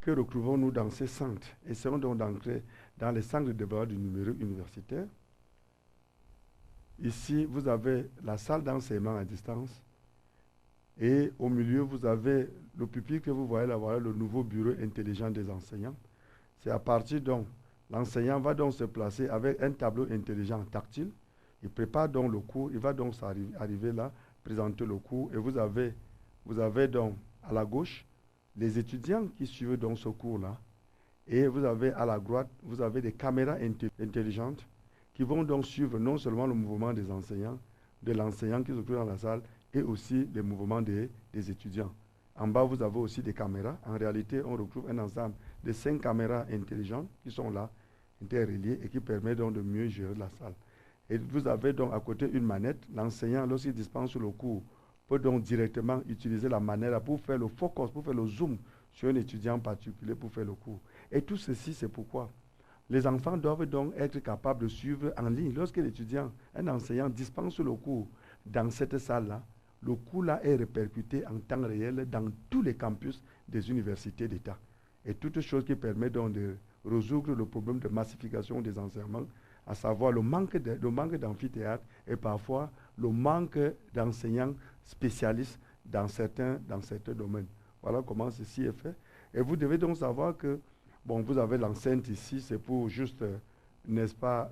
Que retrouvons-nous dans ces centres? Essayons donc d'entrer dans les centres de développement du numérique universitaire. Ici, vous avez la salle d'enseignement à distance. Et au milieu, vous avez le pupitre que vous voyez là, voilà le nouveau bureau intelligent des enseignants. C'est à partir donc, l'enseignant va donc se placer avec un tableau intelligent tactile. Il prépare donc le cours, il va donc arriver là, présenter le cours. Et vous avez donc à la gauche les étudiants qui suivent donc ce cours-là. Et vous avez à la droite, vous avez des caméras intelligentes qui vont donc suivre non seulement le mouvement des enseignants, de l'enseignant qui se trouve dans la salle, et aussi les mouvements des étudiants. En bas, vous avez aussi des caméras. En réalité, on retrouve un ensemble de 5 caméras intelligentes qui sont là, interreliées, et qui permettent donc de mieux gérer la salle. Et vous avez donc à côté une manette. L'enseignant, lorsqu'il dispense le cours, peut donc directement utiliser la manette pour faire le focus, pour faire le zoom sur un étudiant particulier pour faire le cours. Et tout ceci, c'est pourquoi les enfants doivent donc être capables de suivre en ligne. Lorsque l'étudiant, un enseignant dispense le cours dans cette salle-là, le cours-là est répercuté en temps réel dans tous les campus des universités d'État. Et toute chose qui permet donc de résoudre le problème de massification des enseignements, à savoir le manque d'amphithéâtre et parfois le manque d'enseignants spécialistes dans certains domaines. Voilà comment ceci est fait. Et vous devez donc savoir que, bon, vous avez l'enceinte ici, c'est pour juste, n'est-ce pas,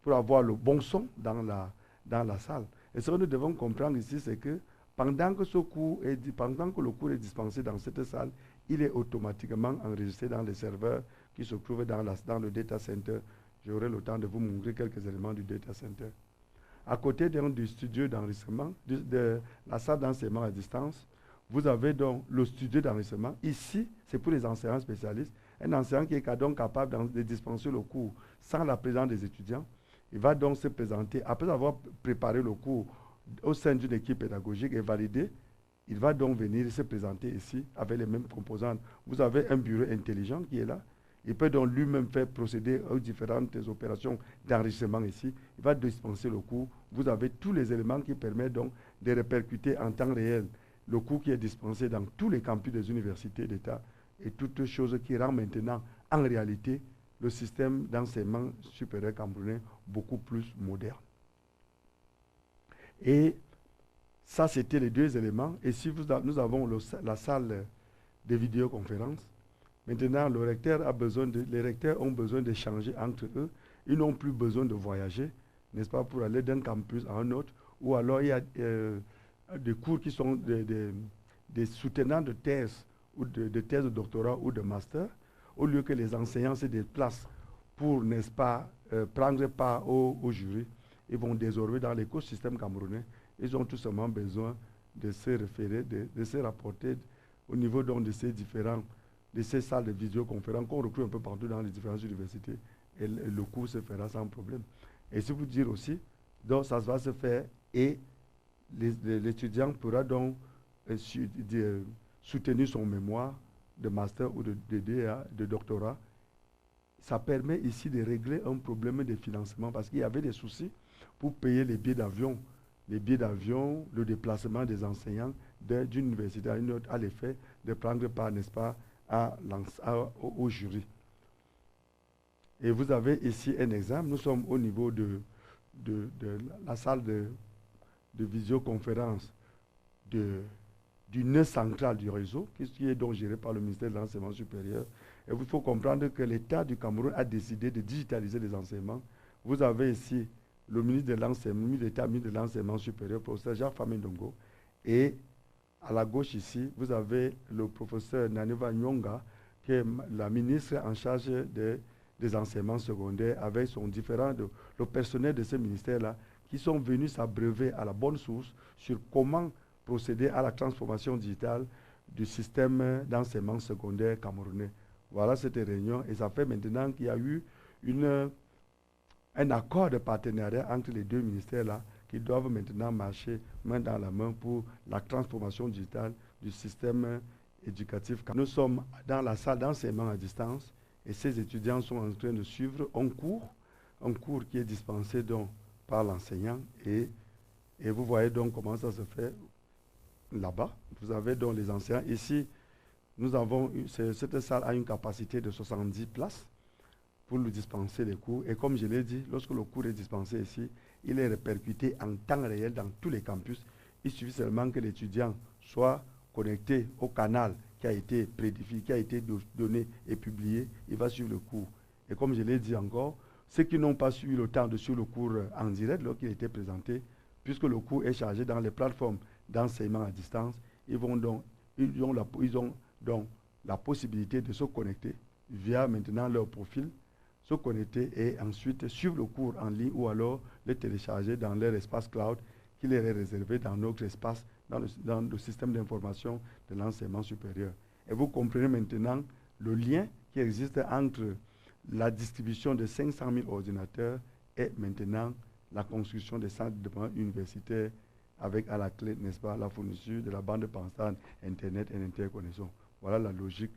pour avoir le bon son dans la salle. Et ce que nous devons comprendre ici, c'est que pendant que le cours est dispensé dans cette salle, il est automatiquement enregistré dans les serveurs qui se trouvent dans le data center. J'aurai le temps de vous montrer quelques éléments du data center. À côté du studio d'enregistrement, de la salle d'enseignement à distance, vous avez donc le studio d'enregistrement. Ici, c'est pour les enseignants spécialistes. Un enseignant qui est donc capable de dispenser le cours sans la présence des étudiants, il va donc se présenter, après avoir préparé le cours au sein d'une équipe pédagogique et validé, il va donc venir se présenter ici avec les mêmes composantes. Vous avez un bureau intelligent qui est là. Il peut donc lui-même faire procéder aux différentes opérations d'enregistrement ici. Il va dispenser le cours. Vous avez tous les éléments qui permettent donc de répercuter en temps réel le cours qui est dispensé dans tous les campus des universités d'État et toutes choses qui rend maintenant, en réalité, le système d'enseignement supérieur camerounais beaucoup plus moderne. Et ça, c'était les deux éléments. Et si nous avons la salle de vidéoconférence, maintenant, les recteurs ont besoin d'échanger entre eux. Ils n'ont plus besoin de voyager, n'est-ce pas, pour aller d'un campus à un autre. Ou alors, il y a des cours qui sont des soutenants de thèse, ou de thèse de doctorat ou de master, au lieu que les enseignants se déplacent pour, n'est-ce pas, prendre part au jury. Ils vont désormais dans l'écosystème camerounais. Ils ont tout simplement besoin de se référer, de se rapporter au niveau donc de ces salles de visioconférence qu'on retrouve un peu partout dans les différentes universités. Et le cours se fera sans problème. Et si vous dire aussi, donc ça va se faire et l'étudiant pourra donc soutenir son mémoire de master ou de DA, de doctorat. Ça permet ici de régler un problème de financement parce qu'il y avait des soucis pour payer les billets d'avion, le déplacement des enseignants d'une université à une autre, à l'effet de prendre part, n'est-ce pas, au jury. Et vous avez ici un exemple. Nous sommes au niveau de la salle de visioconférence du nœud central du réseau, qui est donc géré par le ministère de l'Enseignement supérieur. Et il faut comprendre que l'État du Cameroun a décidé de digitaliser les enseignements. Vous avez ici le ministre de l'Enseignement supérieur, professeur Jacques-Famé Ndongo, et à la gauche ici, vous avez le professeur Naneva Nyonga, qui est la ministre en charge des enseignements secondaires, avec le personnel de ce ministère-là, qui sont venus s'abreuver à la bonne source sur comment procéder à la transformation digitale du système d'enseignement secondaire camerounais. Voilà cette réunion, et ça fait maintenant qu'il y a eu un accord de partenariat entre les deux ministères-là qui doivent maintenant marcher main dans la main pour la transformation digitale du système éducatif. Nous sommes dans la salle d'enseignement à distance et ces étudiants sont en train de suivre un cours qui est dispensé donc par l'enseignant et vous voyez donc comment ça se fait là-bas. Vous avez donc les enseignants. Ici, Cette salle a une capacité de 70 places pour nous dispenser les cours. Et comme je l'ai dit, lorsque le cours est dispensé ici, il est répercuté en temps réel dans tous les campus. Il suffit seulement que l'étudiant soit connecté au canal qui a été prédéfini, qui a été donné et publié. Il va suivre le cours. Et comme je l'ai dit encore, ceux qui n'ont pas eu le temps de suivre le cours en direct lorsqu'il était présenté, puisque le cours est chargé dans les plateformes d'enseignement à distance, ils ont donc la possibilité de se connecter via maintenant leur profil, se connecter et ensuite suivre le cours en ligne ou alors le télécharger dans leur espace cloud qui leur est réservé dans notre espace, dans le système d'information de l'enseignement supérieur. Et vous comprenez maintenant le lien qui existe entre la distribution de 500 000 ordinateurs et maintenant la construction des centres de développement universitaires avec à la clé, n'est-ce pas, la fourniture de la bande passante, Internet et interconnexion. Voilà la logique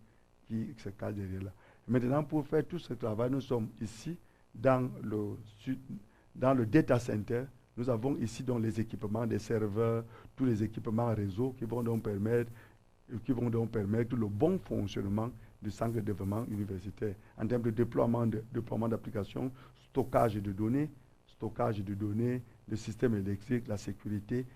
qui se cache derrière là. Maintenant, pour faire tout ce travail, nous sommes ici dans le data center. Nous avons ici donc les équipements des serveurs, tous les équipements réseau qui vont donc permettre le bon fonctionnement du centre de développement universitaire en termes de déploiement d'applications, stockage de données, le système électrique, la sécurité